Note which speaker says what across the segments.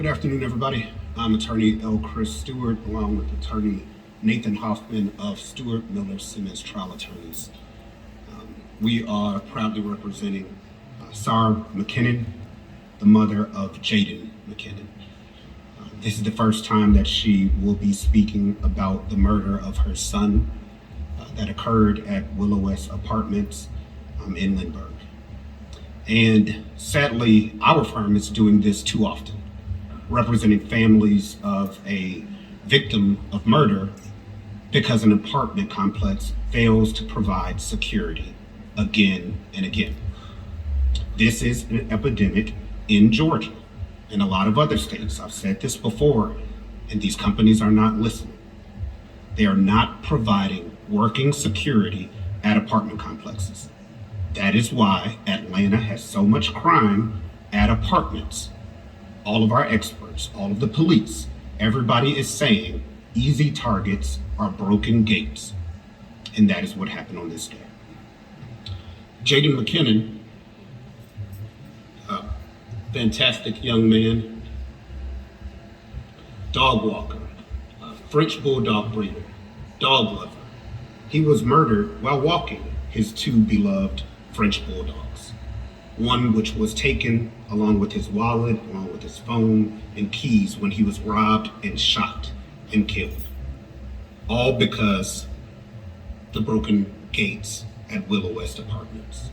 Speaker 1: Good afternoon, everybody. I'm attorney L. Chris Stewart, along with attorney Nathan Hoffman of Stewart Miller Simmons Trial Attorneys. We are proudly representing Sarah McKinnon, the mother of Jaden McKinnon. This is the first time that she will be speaking about the murder of her son that occurred at Willow West Apartments in Lindbergh. And sadly, our firm is doing this too often, representing families of a victim of murder because an apartment complex fails to provide security again and again. This is an epidemic in Georgia and a lot of other states. I've said this before, and these companies are not listening. They are not providing working security at apartment complexes. That is why Atlanta has so much crime at apartments. All of our experts, all of the police, everybody is saying easy targets are broken gates. And that is what happened on this day. Jaden McKinnon, a fantastic young man, dog walker, French bulldog breeder, dog lover. He was murdered while walking his two beloved French bulldogs. One which was taken along with his wallet, along with his phone and keys when he was robbed and shot and killed. All because the broken gates at Willow West Apartments.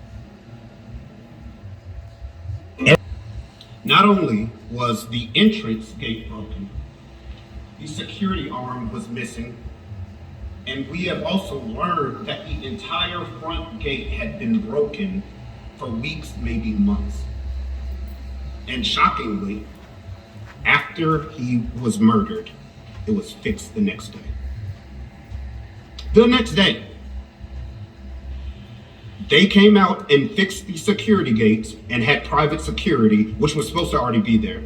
Speaker 1: Not only was the entrance gate broken, the security arm was missing, and we have also learned that the entire front gate had been broken for weeks, maybe months. And shockingly, after he was murdered, it was fixed the next day. The next day, they came out and fixed the security gates and had private security, which was supposed to already be there,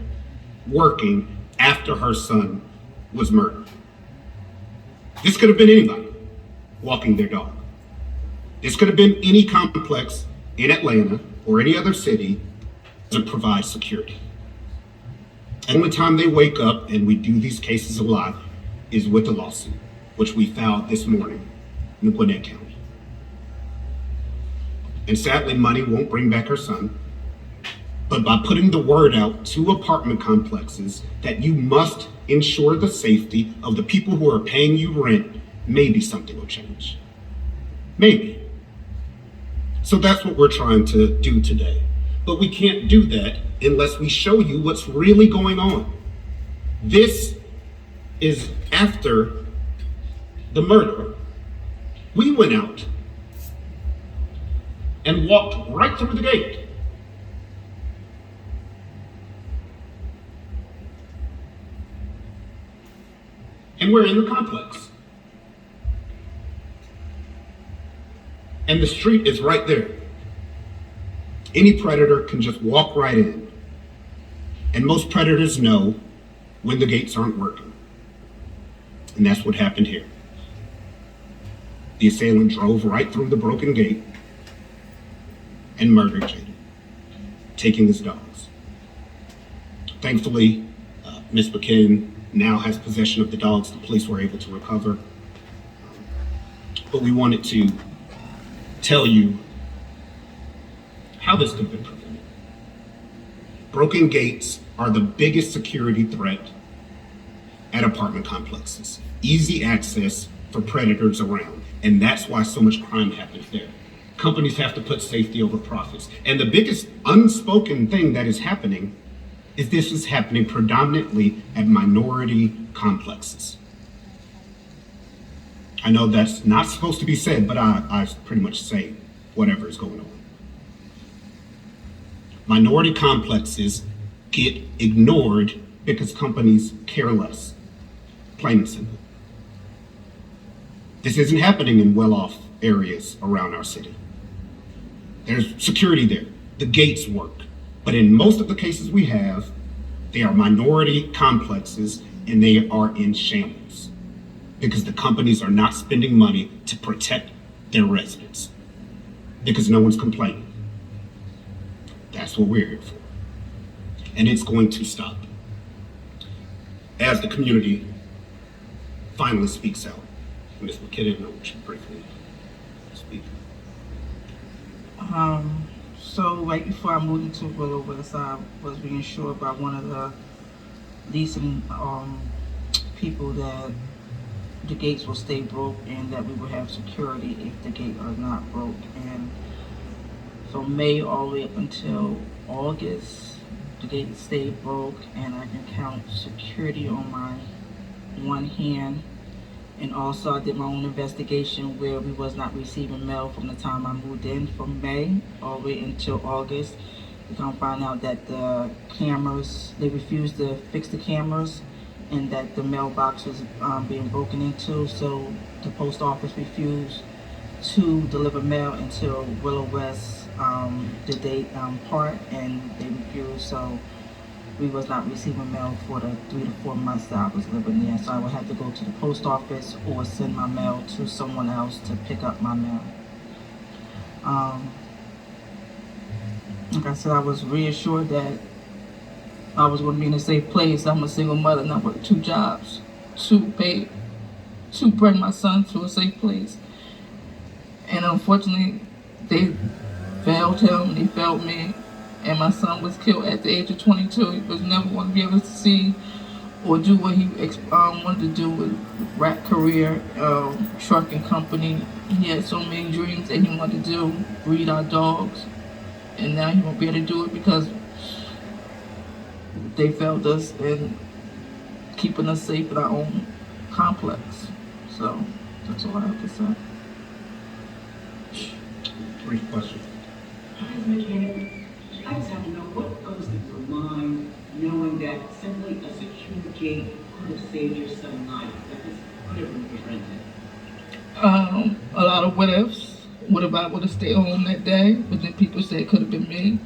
Speaker 1: working after her son was murdered. This could have been anybody walking their dog. This could have been any complex in Atlanta or any other city to provide security. And the time they wake up, and we do these cases a lot, is with the lawsuit, which we filed this morning in Gwinnett County. And sadly, money won't bring back her son. But by putting the word out to apartment complexes that you must ensure the safety of the people who are paying you rent, maybe something will change. Maybe. So that's what we're trying to do today. But we can't do that unless we show you what's really going on. This is after the murder. We went out and walked right through the gate. And we're in the complex. And the street is right there. Any predator can just walk right in. And most predators know when the gates aren't working. And that's what happened here. The assailant drove right through the broken gate and murdered Jaden, taking his dogs. Thankfully, Ms. McKinnon now has possession of the dogs. The police were able to recover. But we wanted to tell you how this could have been prevented. Broken gates are the biggest security threat at apartment complexes. Easy access for predators around. And that's why so much crime happens there. Companies have to put safety over profits. And the biggest unspoken thing that is happening is this is happening predominantly at minority complexes. I know that's not supposed to be said, but I pretty much say whatever is going on. Minority complexes get ignored because companies care less, plain and simple. This isn't happening in well-off areas around our city. There's security there. The gates work. But in most of the cases we have, they are minority complexes and they are in shambles because the companies are not spending money to protect their residents because no one's complaining. That's what we're here for. And it's going to stop. as the community finally speaks out. Ms. McKinnon, would you briefly speak?
Speaker 2: So right before I moved into Willow West, I was reassured by one of the leasing people that the gates will stay broke and that we will have security if the gate are not broke. And from May all the way up until August, the gate stayed broke, and I can count security on my one hand. And also I did my own investigation where we was not receiving mail from the time I moved in from May all the way until August. We're gonna find out that the cameras, they refused to fix the cameras and that the mailbox was being broken into. So the post office refused to deliver mail until Willow West did they part, and they refused. So we was not receiving mail for the 3 to 4 months that I was living there. So I would have to go to the post office or send my mail to someone else to pick up my mail. Like I said, I was reassured that I was going to be in a safe place. I'm a single mother and I work 2 jobs to pay, to bring my son to a safe place. And unfortunately, they failed him, they failed me, and my son was killed at the age of 22. He was never going to be able to see or do what he wanted to do with rap career, trucking company. He had so many dreams that he wanted to do, breed our dogs, and now he won't be able to do it because they failed us in keeping us safe in our own complex. So that's all I have to say.
Speaker 1: Brief question.
Speaker 3: Ms. McKinnon, I just have to know what goes through your mind knowing that simply a secure gate could have saved your son's life, that this could have been prevented.
Speaker 2: A lot of what ifs. What if I would have stayed home that day? But then people say it could have been me.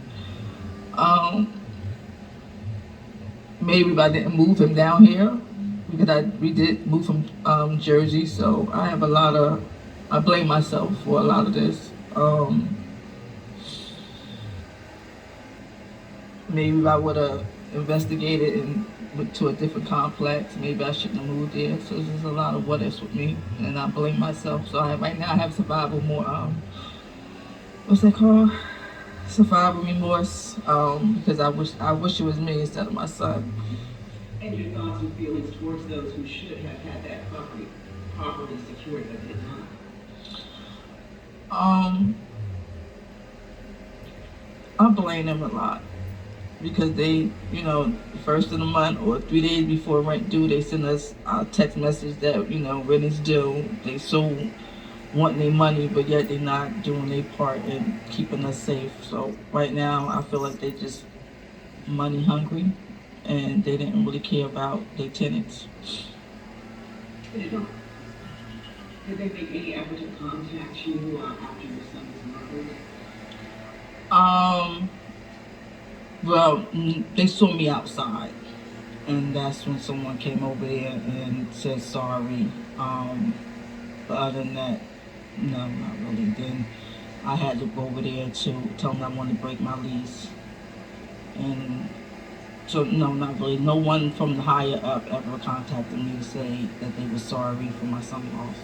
Speaker 2: Maybe if I didn't move him down here, because we did move from Jersey, so I have I blame myself for a lot of this. Maybe if I would have investigated and went to a different complex, maybe I shouldn't have moved there. So there's a lot of what ifs with me, and I blame myself. So right now I have survival more, what's that called? Survival remorse, because I wish it was me instead of my son.
Speaker 3: And your thoughts and feelings towards those who should have had that property properly secured but did not.
Speaker 2: I blame them a lot because they, first of the month or 3 days before rent due, they send us a text message that, rent is due. They so wanting their money, but yet they're not doing their part in keeping us safe. So right now, I feel like they just money hungry, and they didn't really care about their tenants.
Speaker 3: Did they make any effort to contact you after your son was murdered?
Speaker 2: Well, they saw me outside, and that's when someone came over there and said sorry. But other than that, no, not really. Then I had to go over there to tell them I wanted to break my lease. And so, no, not really. No one from the higher up ever contacted me to say that they were sorry for my son loss.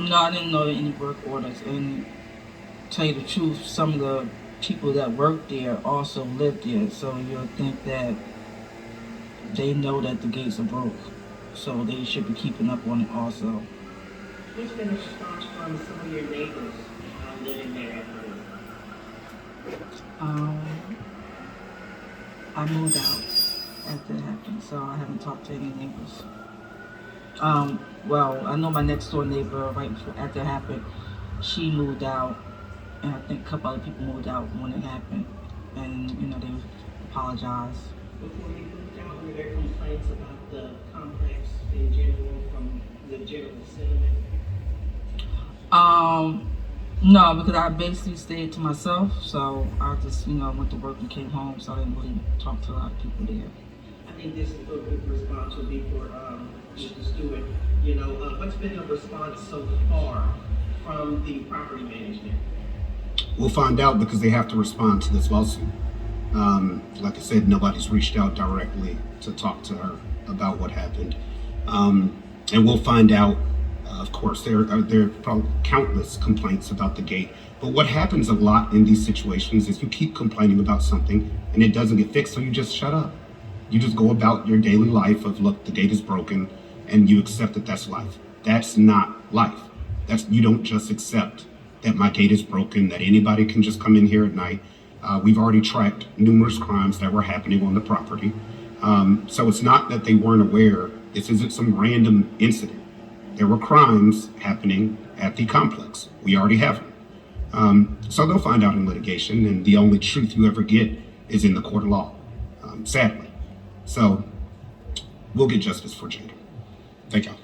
Speaker 2: No, I didn't know any work orders. And tell you the truth, some of the people that work there also live there, so you'll think that they know that the gates are broke, so they should be keeping up on it also.
Speaker 3: What's been a response from some of your neighbors living there at home?
Speaker 2: I moved out after it happened, so I haven't talked to any neighbors. Well, I know my next door neighbor right before after it happened, she moved out, and I think a couple other people moved out when it happened, and they apologized.
Speaker 3: Before you moved out, were there complaints about the complex in general from the general settlement?
Speaker 2: No, because I basically stayed to myself, so I just went to work and came home, so I didn't really talk to a lot of people there.
Speaker 3: I
Speaker 4: think this is a good response would be for, Mr. Stewart. You know, what's been the response so far from the property management?
Speaker 1: We'll find out because they have to respond to this lawsuit. Like I said, nobody's reached out directly to talk to her about what happened. And we'll find out, of course, there are probably countless complaints about the gate. But what happens a lot in these situations is you keep complaining about something and it doesn't get fixed, so you just shut up. You just go about your daily life of, look, the gate is broken, and you accept that that's life. That's not life. You don't just accept that my gate is broken, that anybody can just come in here at night. We've already tracked numerous crimes that were happening on the property. So it's not that they weren't aware. This isn't some random incident. There were crimes happening at the complex. We already have them. So they'll find out in litigation, and the only truth you ever get is in the court of law, sadly. So we'll get justice for Jada. Thank y'all.